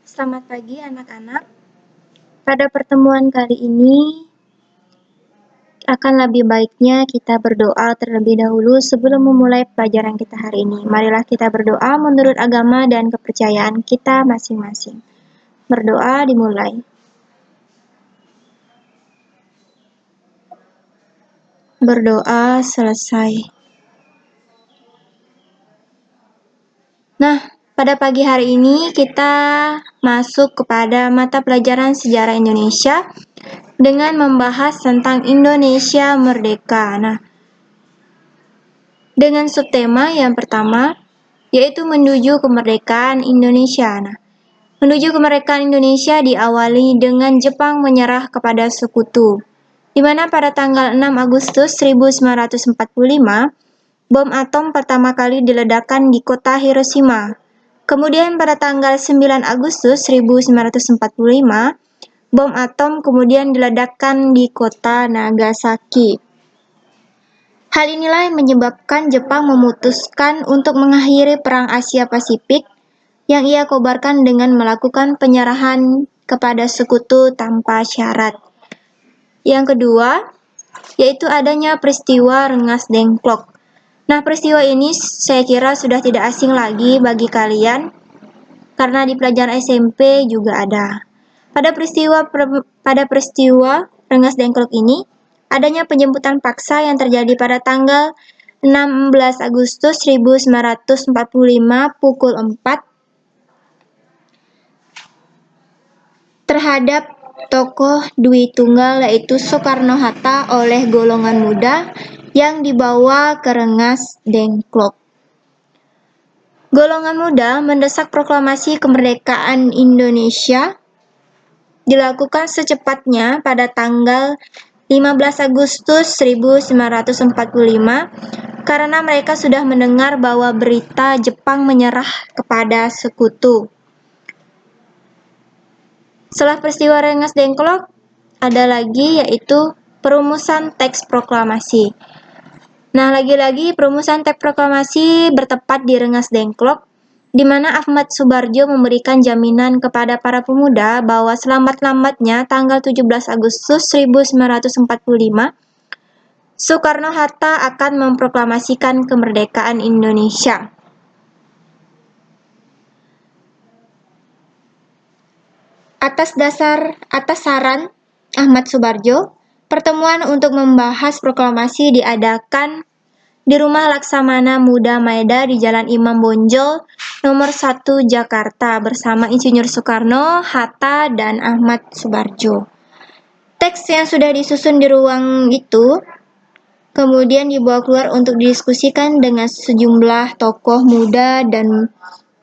Selamat pagi anak-anak. Pada pertemuan kali ini akan lebih baiknya kita berdoa terlebih dahulu sebelum memulai pelajaran kita hari ini. Marilah kita berdoa menurut agama dan kepercayaan kita masing-masing. Berdoa dimulai. Berdoa selesai. Nah, pada pagi hari ini kita masuk kepada mata pelajaran sejarah Indonesia dengan membahas tentang Indonesia Merdeka. Nah, dengan subtema yang pertama, yaitu menuju kemerdekaan Indonesia. Nah, menuju kemerdekaan Indonesia diawali dengan Jepang menyerah kepada sekutu, di mana pada tanggal 6 Agustus 1945, bom atom pertama kali diledakkan di kota Hiroshima. Kemudian pada tanggal 9 Agustus 1945, bom atom kemudian diledakkan di kota Nagasaki. Hal inilah yang menyebabkan Jepang memutuskan untuk mengakhiri Perang Asia Pasifik yang ia kobarkan dengan melakukan penyerahan kepada sekutu tanpa syarat. Yang kedua, yaitu adanya peristiwa Rengas Dengklok. Nah, peristiwa ini saya kira sudah tidak asing lagi bagi kalian, karena di pelajaran SMP juga ada. Pada peristiwa Rengas Dengklok ini, adanya penjemputan paksa yang terjadi pada tanggal 16 Agustus 1945 pukul 4 terhadap tokoh Dwi Tunggal yaitu Soekarno-Hatta oleh golongan muda yang dibawa ke Rengas Dengklok. Golongan muda mendesak proklamasi kemerdekaan Indonesia dilakukan secepatnya pada tanggal 15 Agustus 1945 karena mereka sudah mendengar bahwa berita Jepang menyerah kepada sekutu. Setelah peristiwa Rengas Dengklok, ada lagi yaitu perumusan teks proklamasi. Nah, lagi-lagi perumusan teks proklamasi bertepat di Rengas Dengklok, di mana Ahmad Subarjo memberikan jaminan kepada para pemuda bahwa selambat-lambatnya tanggal 17 Agustus 1945, Soekarno-Hatta akan memproklamasikan kemerdekaan Indonesia. Atas saran Ahmad Subarjo, pertemuan untuk membahas proklamasi diadakan di Rumah Laksamana Muda Maeda di Jalan Imam Bonjol, nomor 1 Jakarta bersama Insinyur Soekarno, Hatta, dan Ahmad Subarjo. Teks yang sudah disusun di ruang itu kemudian dibawa keluar untuk didiskusikan dengan sejumlah tokoh muda dan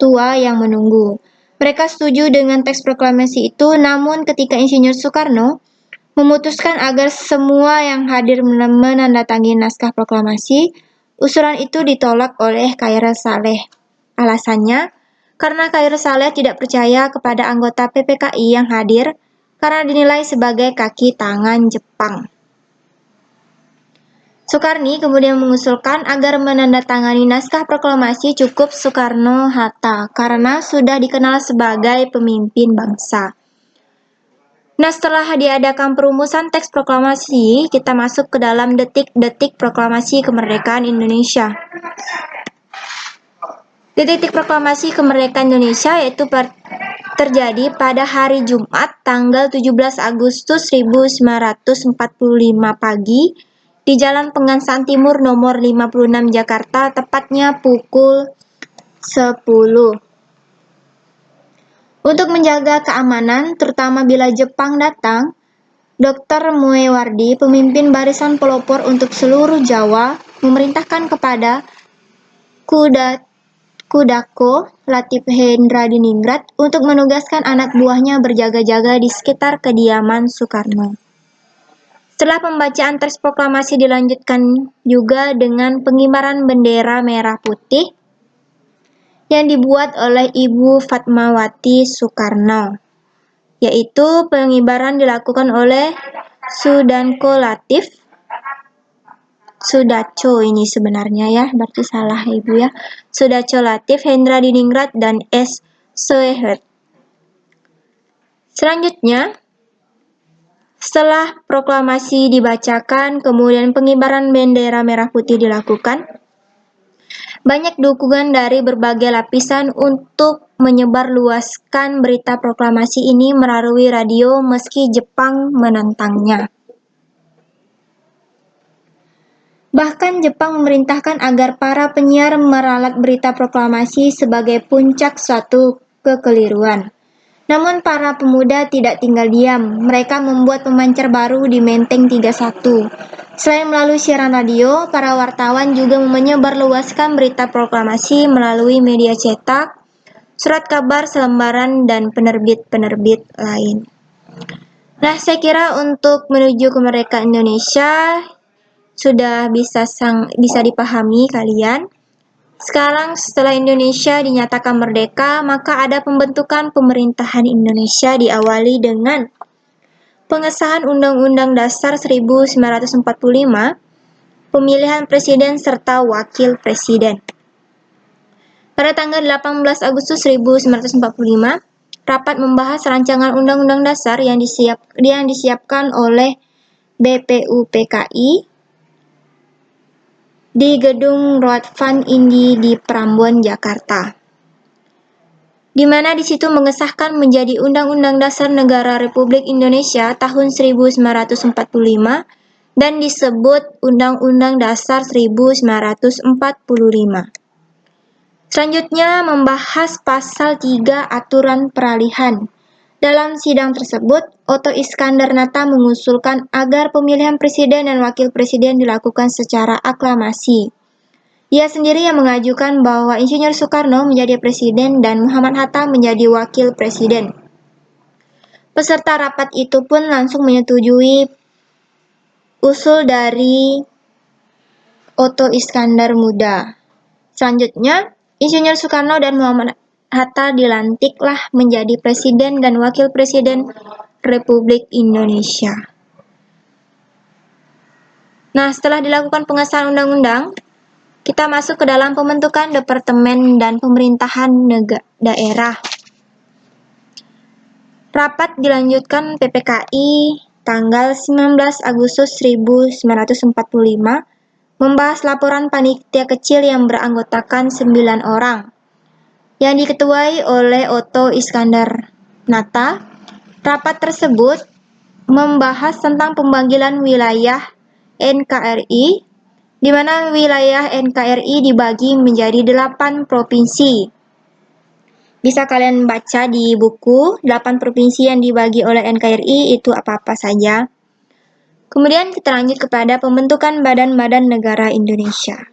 tua yang menunggu. Mereka setuju dengan teks proklamasi itu, namun ketika Insinyur Soekarno memutuskan agar semua yang hadir menandatangani naskah proklamasi, usulan itu ditolak oleh Khairil Saleh. Alasannya, karena Khairil Saleh tidak percaya kepada anggota PPKI yang hadir karena dinilai sebagai kaki tangan Jepang. Soekarni kemudian mengusulkan agar menandatangani naskah proklamasi cukup Soekarno-Hatta karena sudah dikenal sebagai pemimpin bangsa. Nah, setelah diadakan perumusan teks proklamasi, kita masuk ke dalam detik-detik proklamasi kemerdekaan Indonesia. Detik-detik proklamasi kemerdekaan Indonesia yaitu terjadi pada hari Jumat tanggal 17 Agustus 1945 pagi di Jalan Pengansaan Timur nomor 56 Jakarta, tepatnya pukul 10. Untuk menjaga keamanan, terutama bila Jepang datang, Dr. Muewardi, pemimpin barisan pelopor untuk seluruh Jawa, memerintahkan kepada Kudako Latif Hendradiningrat untuk menugaskan anak buahnya berjaga-jaga di sekitar kediaman Soekarno. Setelah pembacaan teks proklamasi dilanjutkan juga dengan pengibaran bendera merah putih yang dibuat oleh Ibu Fatmawati Soekarno, yaitu pengibaran dilakukan oleh Sudanko Latif, Sudaco ini sebenarnya ya, berarti salah Ibu ya, Sudaco Latif, Hendradiningrat, dan S. Soeharto. Selanjutnya, setelah proklamasi dibacakan, kemudian pengibaran bendera merah putih dilakukan, banyak dukungan dari berbagai lapisan untuk menyebarluaskan berita proklamasi ini melalui radio meski Jepang menentangnya. Bahkan Jepang memerintahkan agar para penyiar meralat berita proklamasi sebagai puncak suatu kekeliruan. Namun para pemuda tidak tinggal diam, mereka membuat pemancar baru di Menteng 31. Selain melalui siaran radio, para wartawan juga menyebarluaskan berita proklamasi melalui media cetak, surat kabar selembaran, dan penerbit-penerbit lain. Nah, saya kira untuk menuju kemerdekaan Indonesia sudah bisa dipahami kalian. Sekarang setelah Indonesia dinyatakan merdeka, maka ada pembentukan pemerintahan Indonesia diawali dengan pengesahan Undang-Undang Dasar 1945, pemilihan presiden serta wakil presiden. Pada tanggal 18 Agustus 1945, rapat membahas rancangan Undang-Undang Dasar yang disiapkan oleh BPUPKI di Gedung Roadfund Indi di Prambon, Jakarta, di mana di situ mengesahkan menjadi Undang-Undang Dasar Negara Republik Indonesia tahun 1945 dan disebut Undang-Undang Dasar 1945. Selanjutnya membahas pasal 3 aturan peralihan. Dalam sidang tersebut, Otto Iskandar-Natta mengusulkan agar pemilihan presiden dan wakil presiden dilakukan secara aklamasi. Ia sendiri yang mengajukan bahwa Insinyur Soekarno menjadi presiden dan Muhammad Hatta menjadi wakil presiden. Peserta rapat itu pun langsung menyetujui usul dari Otto Iskandar Muda. Selanjutnya, Insinyur Soekarno dan Muhammad Hatta dilantiklah menjadi presiden dan wakil presiden Republik Indonesia. Nah, setelah dilakukan pengesahan undang-undang, kita masuk ke dalam pembentukan departemen dan pemerintahan daerah. Rapat dilanjutkan PPKI tanggal 19 Agustus 1945 membahas laporan panitia kecil yang beranggotakan 9 orang yang diketuai oleh Otto Iskandar-Natta. Rapat tersebut membahas tentang pembagian wilayah NKRI, di mana wilayah NKRI dibagi menjadi 8 provinsi. Bisa kalian baca di buku 8 provinsi yang dibagi oleh NKRI itu apa-apa saja. Kemudian kita lanjut kepada pembentukan badan-badan negara Indonesia.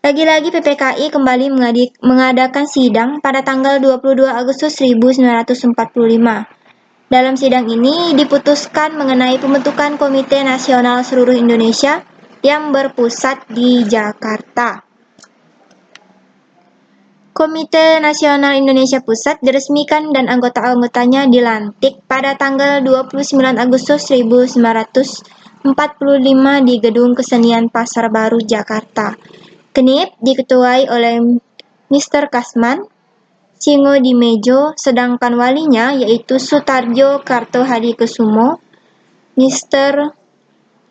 Lagi-lagi PPKI kembali mengadakan sidang pada tanggal 22 Agustus 1945. Dalam sidang ini diputuskan mengenai pembentukan Komite Nasional Seluruh Indonesia yang berpusat di Jakarta. Komite Nasional Indonesia Pusat diresmikan dan anggota-anggotanya dilantik pada tanggal 29 Agustus 1945 di Gedung Kesenian Pasar Baru, Jakarta. KNIP diketuai oleh Mr. Kasman Singodimedjo, sedangkan walinya yaitu Sutarjo Kartohadikusumo, Mr.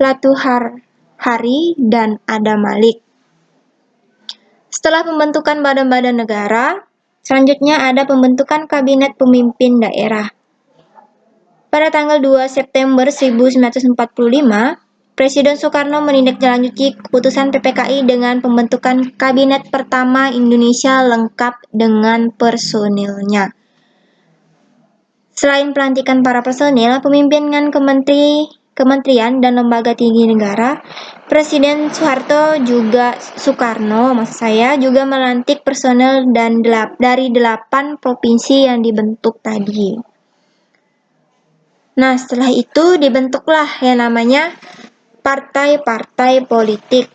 Latuhari, dan Ada Malik. Setelah pembentukan badan-badan negara, selanjutnya ada pembentukan Kabinet Pemimpin Daerah. Pada tanggal 2 September 1945, Presiden Soekarno menindaklanjuti keputusan PPKI dengan pembentukan Kabinet pertama Indonesia lengkap dengan personilnya. Selain pelantikan para personil, pemimpinan kementerian dan lembaga tinggi negara, Presiden Soekarno juga melantik personel dari 8 provinsi yang dibentuk tadi. Nah, setelah itu dibentuklah yang namanya partai-partai politik,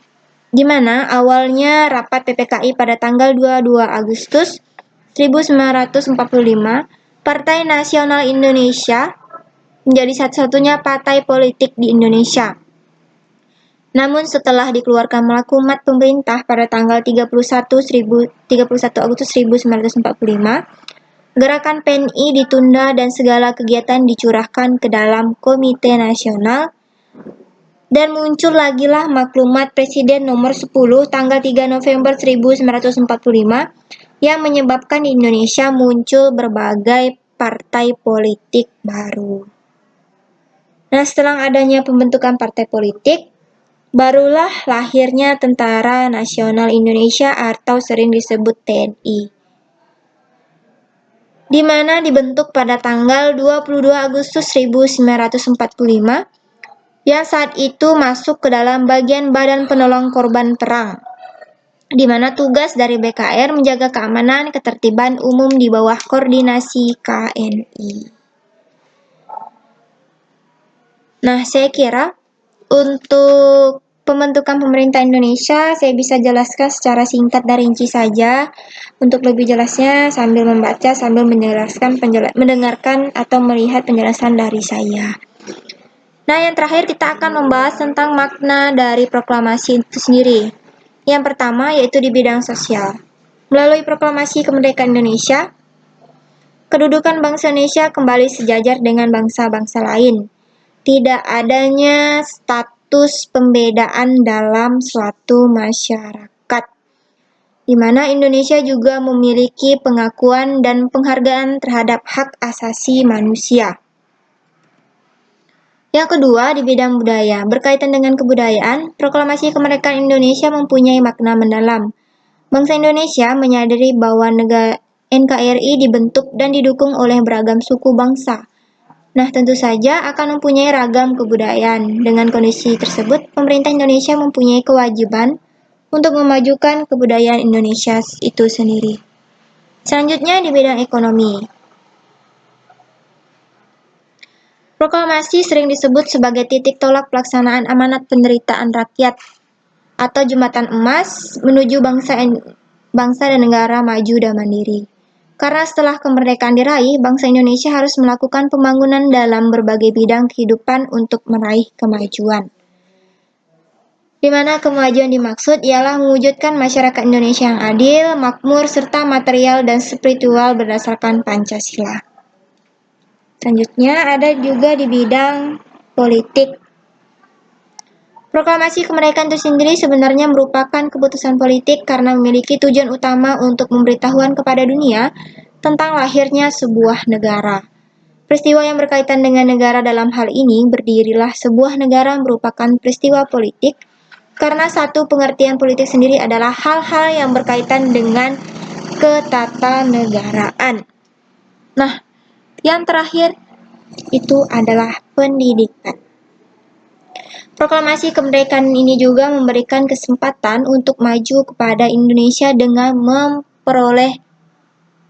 di mana awalnya rapat PPKI pada tanggal 22 Agustus 1945, Partai Nasional Indonesia menjadi satu-satunya partai politik di Indonesia. Namun setelah dikeluarkan maklumat pemerintah pada tanggal 31 Agustus 1945, Gerakan PNI ditunda dan segala kegiatan dicurahkan ke dalam Komite Nasional, dan muncul lagilah maklumat Presiden nomor 10 tanggal 3 November 1945 yang menyebabkan di Indonesia muncul berbagai partai politik baru. Nah, setelah adanya pembentukan partai politik, barulah lahirnya Tentara Nasional Indonesia atau sering disebut TNI, di mana dibentuk pada tanggal 22 Agustus 1945, yang saat itu masuk ke dalam bagian Badan Penolong Korban Perang, di mana tugas dari BKR menjaga keamanan ketertiban umum di bawah koordinasi KNI. Nah, saya kira untuk pembentukan pemerintah Indonesia saya bisa jelaskan secara singkat dan rinci saja. Untuk lebih jelasnya sambil membaca, sambil mendengarkan atau melihat penjelasan dari saya. Nah, yang terakhir kita akan membahas tentang makna dari proklamasi itu sendiri. Yang pertama yaitu di bidang sosial. Melalui proklamasi kemerdekaan Indonesia, kedudukan bangsa Indonesia kembali sejajar dengan bangsa-bangsa lain. Tidak adanya status pembedaan dalam suatu masyarakat, di mana Indonesia juga memiliki pengakuan dan penghargaan terhadap hak asasi manusia. Yang kedua, di bidang budaya. Berkaitan dengan kebudayaan, proklamasi kemerdekaan Indonesia mempunyai makna mendalam. Bangsa Indonesia menyadari bahwa NKRI dibentuk dan didukung oleh beragam suku bangsa. Nah, tentu saja akan mempunyai ragam kebudayaan. Dengan kondisi tersebut, pemerintah Indonesia mempunyai kewajiban untuk memajukan kebudayaan Indonesia itu sendiri. Selanjutnya di bidang ekonomi. Proklamasi sering disebut sebagai titik tolak pelaksanaan amanat penderitaan rakyat atau jembatan emas menuju bangsa dan negara maju dan mandiri. Karena setelah kemerdekaan diraih, bangsa Indonesia harus melakukan pembangunan dalam berbagai bidang kehidupan untuk meraih kemajuan. Di mana kemajuan dimaksud ialah mewujudkan masyarakat Indonesia yang adil, makmur, serta material dan spiritual berdasarkan Pancasila. Selanjutnya ada juga di bidang politik. Proklamasi kemerdekaan itu sendiri sebenarnya merupakan keputusan politik karena memiliki tujuan utama untuk memberitahuan kepada dunia tentang lahirnya sebuah negara. Peristiwa yang berkaitan dengan negara dalam hal ini, berdirilah sebuah negara merupakan peristiwa politik karena satu pengertian politik sendiri adalah hal-hal yang berkaitan dengan ketatanegaraan. Nah, yang terakhir itu adalah pendidikan. Proklamasi kemerdekaan ini juga memberikan kesempatan untuk maju kepada Indonesia dengan memperoleh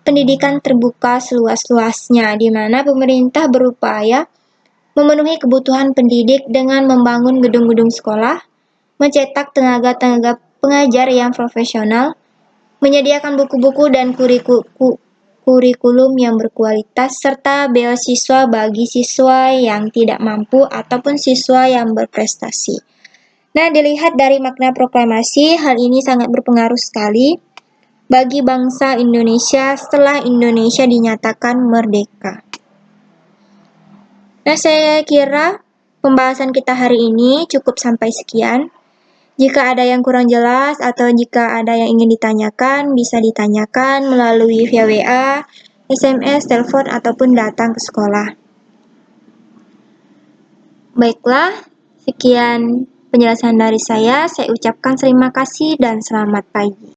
pendidikan terbuka seluas-luasnya, di mana pemerintah berupaya memenuhi kebutuhan pendidik dengan membangun gedung-gedung sekolah, mencetak tenaga-tenaga pengajar yang profesional, menyediakan buku-buku dan kurikulum yang berkualitas, serta beasiswa bagi siswa yang tidak mampu ataupun siswa yang berprestasi. Nah, dilihat dari makna proklamasi, hal ini sangat berpengaruh sekali bagi bangsa Indonesia setelah Indonesia dinyatakan merdeka. Nah, saya kira pembahasan kita hari ini cukup sampai sekian. Jika ada yang kurang jelas atau jika ada yang ingin ditanyakan, bisa ditanyakan melalui via WA, SMS, telepon, ataupun datang ke sekolah. Baiklah, sekian penjelasan dari saya ucapkan terima kasih dan selamat pagi.